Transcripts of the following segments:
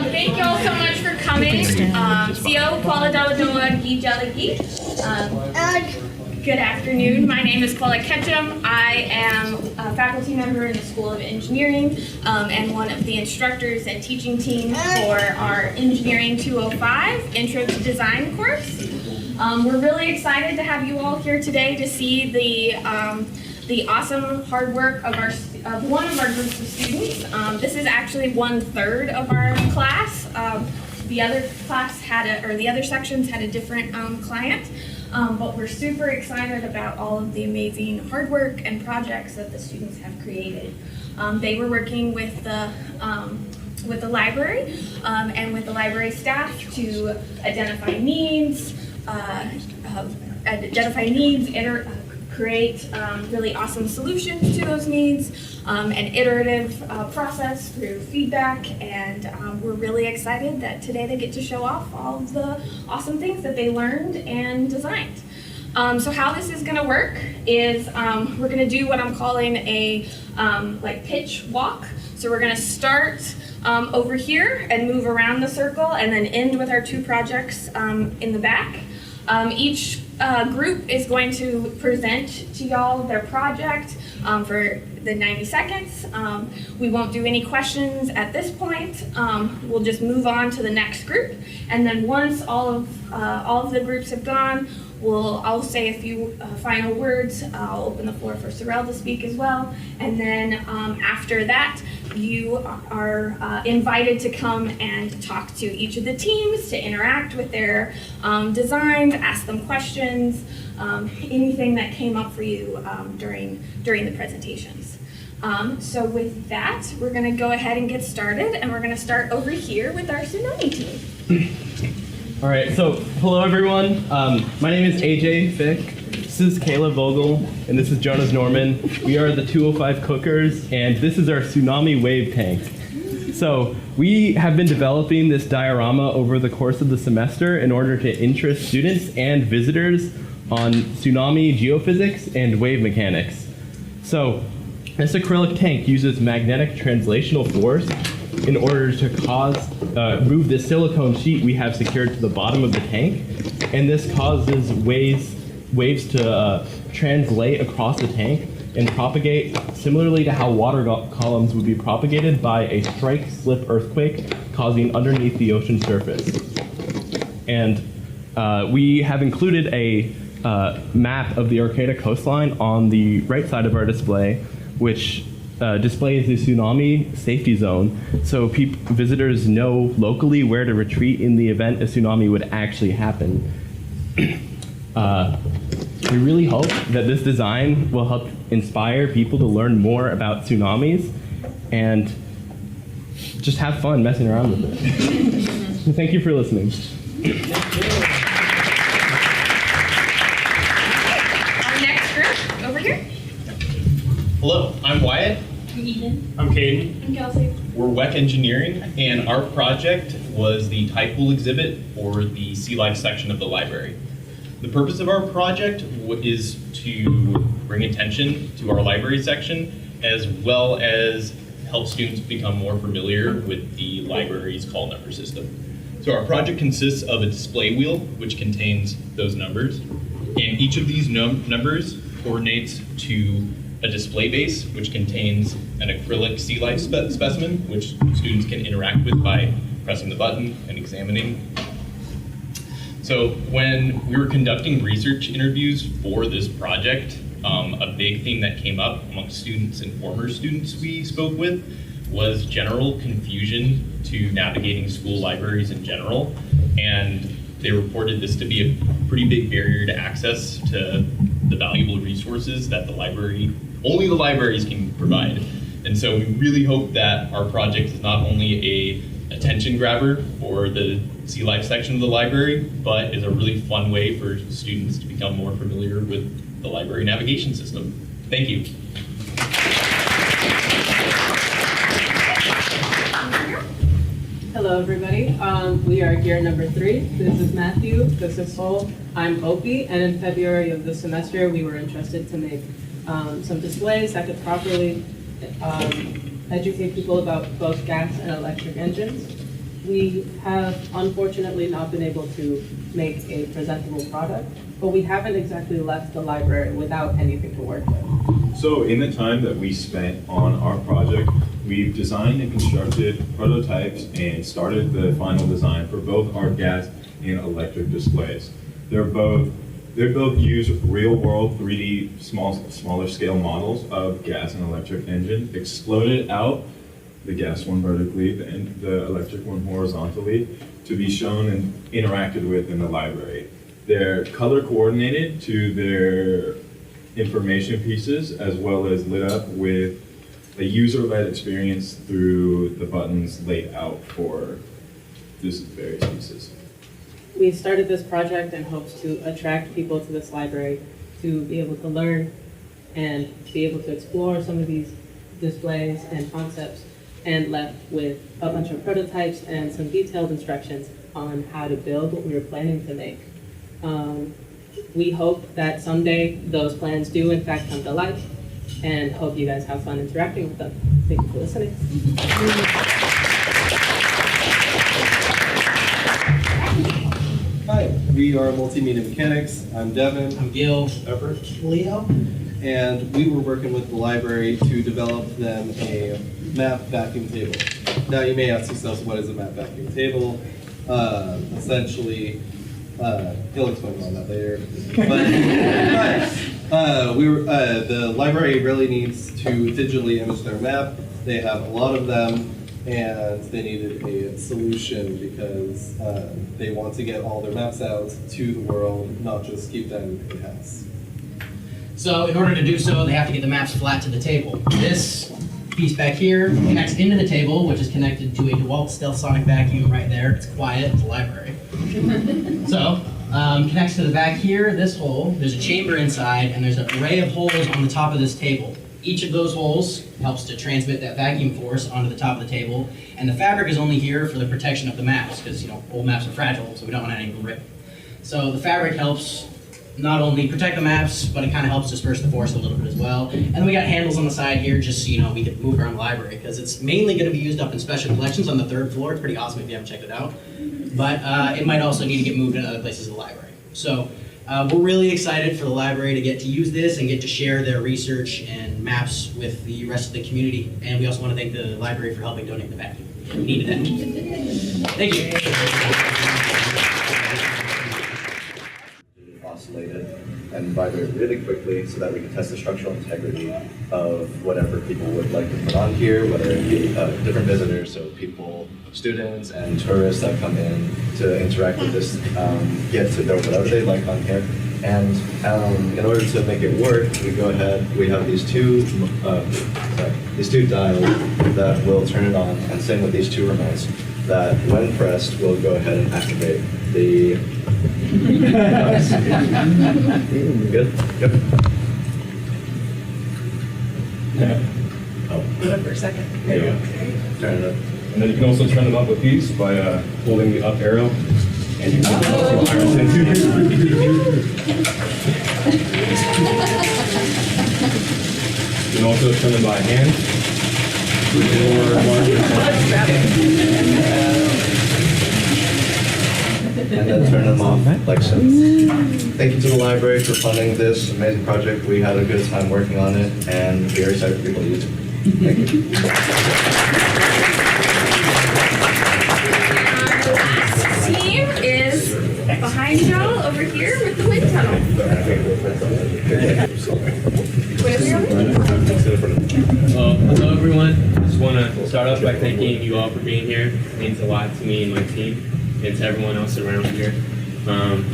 Thank you all so much for coming. CEO Paula Daladoa Gijalagi. Good afternoon. My name is Paula Ketchum. I am a faculty member in the School of Engineering and one of the instructors and teaching team for our Engineering 205 Intro to Design course. We're really excited to have you all here today to see the awesome hard work of one of our groups of students. This is actually 1/3 of our class. The other sections had a different client, but we're super excited about all of the amazing hard work and projects that the students have created. They were working with the library and with the library staff to identify needs, create really awesome solutions to those needs, an iterative process through feedback, and we're really excited that today they get to show off all of the awesome things that they learned and designed. So how this is going to work is we're going to do what I'm calling a pitch walk. So we're going to start over here and move around the circle and then end with our two projects in the back. Each group is going to present to y'all their project for the 90 seconds. We won't do any questions at this point. We'll just move on to the next group, and then once all of the groups have gone, I'll say a few final words. I'll open the floor for Sorel to speak as well, and then after that, you are invited to come and talk to each of the teams, to interact with their designs, ask them questions, anything that came up for you during the presentations. So with that, we're going to go ahead and get started, and we're going to start over here with our Tsunami team. All right, so hello everyone. My name is AJ Fick. This is Kayla Vogel, and this is Jonas Norman. We are the 205 Cookers, and this is our tsunami wave tank. So we have been developing this diorama over the course of the semester in order to interest students and visitors on tsunami geophysics and wave mechanics. So this acrylic tank uses magnetic translational force in order to move the silicone sheet we have secured to the bottom of the tank, and this causes waves to translate across the tank and propagate similarly to how water columns would be propagated by a strike-slip earthquake causing underneath the ocean surface. And we have included a map of the Arcata coastline on the right side of our display, which displays the tsunami safety zone, so visitors know locally where to retreat in the event a tsunami would actually happen. We really hope that this design will help inspire people to learn more about tsunamis and just have fun messing around with it. So thank you for listening. Our next group, over here. Hello, I'm Wyatt. I'm Eden. I'm Caden. I'm Kelsey. We're WEC Engineering, and our project was the tide pool exhibit for the sea life section of the library. The purpose of our project is to bring attention to our library section, as well as help students become more familiar with the library's call number system. So our project consists of a display wheel, which contains those numbers, and each of these numbers coordinates to a display base, which contains an acrylic sea life specimen, which students can interact with by pressing the button and examining. So when we were conducting research interviews for this project, a big thing that came up amongst students and former students we spoke with was general confusion to navigating school libraries in general. And they reported this to be a pretty big barrier to access to the valuable resources that only the libraries can provide. And so we really hope that our project is not only a attention grabber for the Sea Life section of the library, but is a really fun way for students to become more familiar with the library navigation system. Thank you. Hello, everybody. We are gear number 3. This is Matthew. This is Sol. I'm Opie. And in February of this semester, we were interested to make some displays that could properly educate people about both gas and electric engines. We have unfortunately not been able to make a presentable product, but we haven't exactly left the library without anything to work with. So in the time that we spent on our project, we've designed and constructed prototypes and started the final design for both our gas and electric displays. They both use real-world 3D smaller scale models of gas and electric engine, exploded out, the gas one vertically and the electric one horizontally, to be shown and interacted with in the library. They're color coordinated to their information pieces, as well as lit up with a user-led experience through the buttons laid out for these various pieces. We started this project in hopes to attract people to this library to be able to learn and be able to explore some of these displays and concepts, and left with a bunch of prototypes and some detailed instructions on how to build what we were planning to make. We hope that someday those plans do in fact come to life, and hope you guys have fun interacting with them. Thank you for listening. Hi, we are Multimedia Mechanics. I'm Devin. I'm Gil. Everett. Leo. And we were working with the library to develop them a map vacuum table. Now you may ask yourselves, what is a map vacuum table? Essentially, he'll explain all that later. But the library really needs to digitally image their map. They have a lot of them, and they needed a solution because they want to get all their maps out to the world, not just keep them in-house. So in order to do so, they have to get the maps flat to the table. This piece back here connects into the table, which is connected to a DeWalt Stealth Sonic vacuum right there. It's quiet, it's a library. So, connects to the back here, this hole. There's a chamber inside, and there's an array of holes on the top of this table. Each of those holes helps to transmit that vacuum force onto the top of the table, and the fabric is only here for the protection of the maps, because old maps are fragile, so we don't want any to rip. So the fabric helps not only protect the maps, but it kind of helps disperse the force a little bit as well. And then we got handles on the side here, just so we can move around the library, because it's mainly going to be used up in special collections on the 3rd floor. It's pretty awesome if you haven't checked it out. But it might also need to get moved in other places in the library. So we're really excited for the library to get to use this and get to share their research and maps with the rest of the community. And we also want to thank the library for helping donate the vacuum. We needed that. Thank you. Oscillated and vibrate really quickly so that we can test the structural integrity of whatever people would like to put on here, whether it be different visitors, so people, students and tourists that come in to interact with this, get to know whatever they like on here. And in order to make it work, we have these two dials that will turn it on, and same with these 2 remotes that when pressed will go ahead and activate the Good? Yep. Yeah. Oh. Hold on for a second. There you go. Turn it up. And then you can also turn them up with these by holding the up arrow. And you can also iron sensor. You can also turn them by hand. And then turn them off like so. Thank you to the library for funding this amazing project. We had a good time working on it, and very excited for people to use it. Thank you. The last team is behind y'all over here with the wind tunnel. thanking you all for being here. It means a lot to me and my team, and to everyone else around here.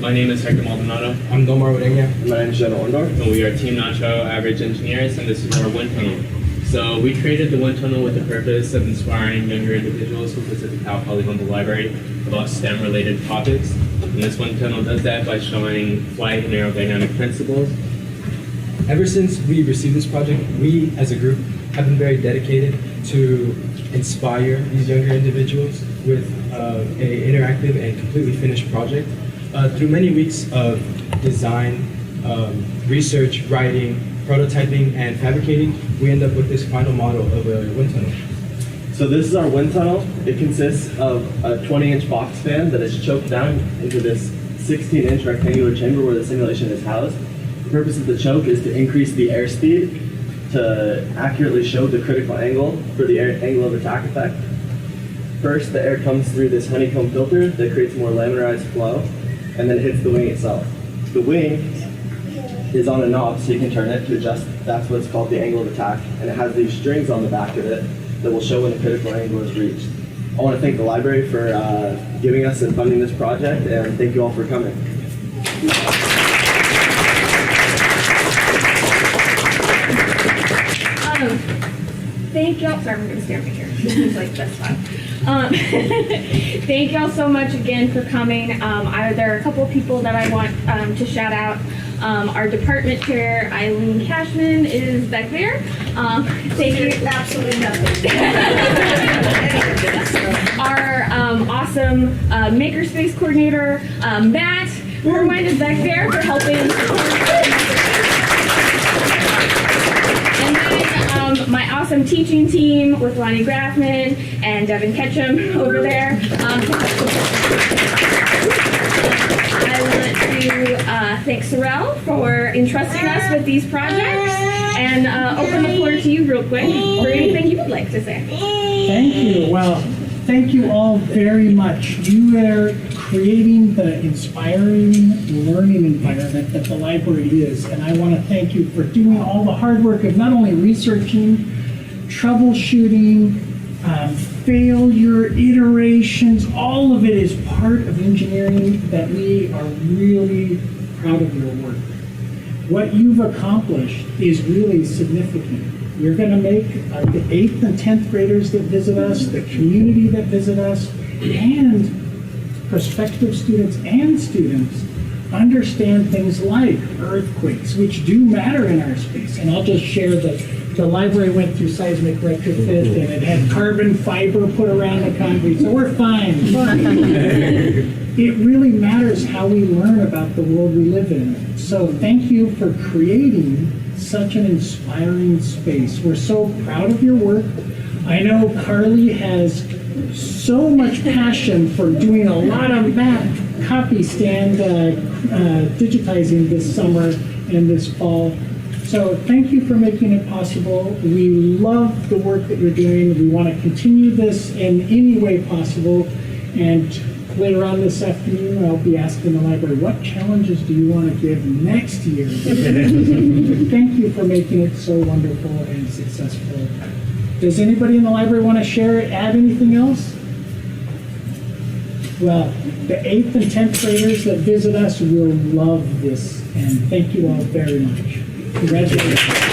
My name is Hector Maldonado. I'm Gomar Ureña. My name is Jenna Orndorff. And we are Team Nacho Average Engineers, and this is our wind tunnel. So we created the wind tunnel with the purpose of inspiring younger individuals who visit the Cal Poly Humboldt Library about STEM-related topics. And this wind tunnel does that by showing flight and aerodynamic principles. Ever since we received this project, we as a group have been very dedicated to inspire these younger individuals with an interactive and completely finished project. Through many weeks of design, research, writing, prototyping, and fabricating, we end up with this final model of a wind tunnel. So this is our wind tunnel. It consists of a 20-inch box fan that is choked down into this 16-inch rectangular chamber where the simulation is housed. The purpose of the choke is to increase the airspeed to accurately show the critical angle for the angle of attack effect. First, the air comes through this honeycomb filter that creates more laminarized flow, and then it hits the wing itself. The wing is on a knob, so you can turn it to adjust. That's what's called the angle of attack, and it has these strings on the back of it that will show when the critical angle is reached. I want to thank the library for giving us and funding this project, and thank you all for coming. Thank y'all. Sorry, I'm going to stay on my chair. Like, that's fine. Thank y'all so much again for coming. There are a couple of people that I want to shout out. Our department chair, Eileen Cashman, is back there. Thank you. Absolutely nothing. Our awesome makerspace coordinator, Matt Irwin, is back there for helping. And then my awesome teaching team with Lonnie Graffman and Devin Ketchum over there. I want to thank Sorrel for entrusting us with these projects and open the floor to you real quick for anything you would like to say. Thank you. Well, thank you all very much. You are creating the inspiring learning environment that the library is, and I want to thank you for doing all the hard work of not only researching, troubleshooting, failure, iterations, all of it is part of engineering that we are really proud of your work. What you've accomplished is really significant. You're going to make the 8th and 10th graders that visit us, the community that visit us, and prospective students and students understand things like earthquakes, which do matter in our space. And I'll just share that the library went through seismic retrofit and it had carbon fiber put around the concrete, so we're fine. It really matters how we learn about the world we live in. So thank you for creating such an inspiring space. We're so proud of your work. I know Carly has so much passion for doing a lot of map copy stand digitizing this summer and this fall. So thank you for making it possible. We love the work that you're doing. We want to continue this in any way possible. And later on this afternoon, I'll be asking the library, what challenges do you want to give next year? Thank you for making it so wonderful and successful. Does anybody in the library want to add anything else? Well, the 8th and 10th graders that visit us will love this, and thank you all very much. Congratulations.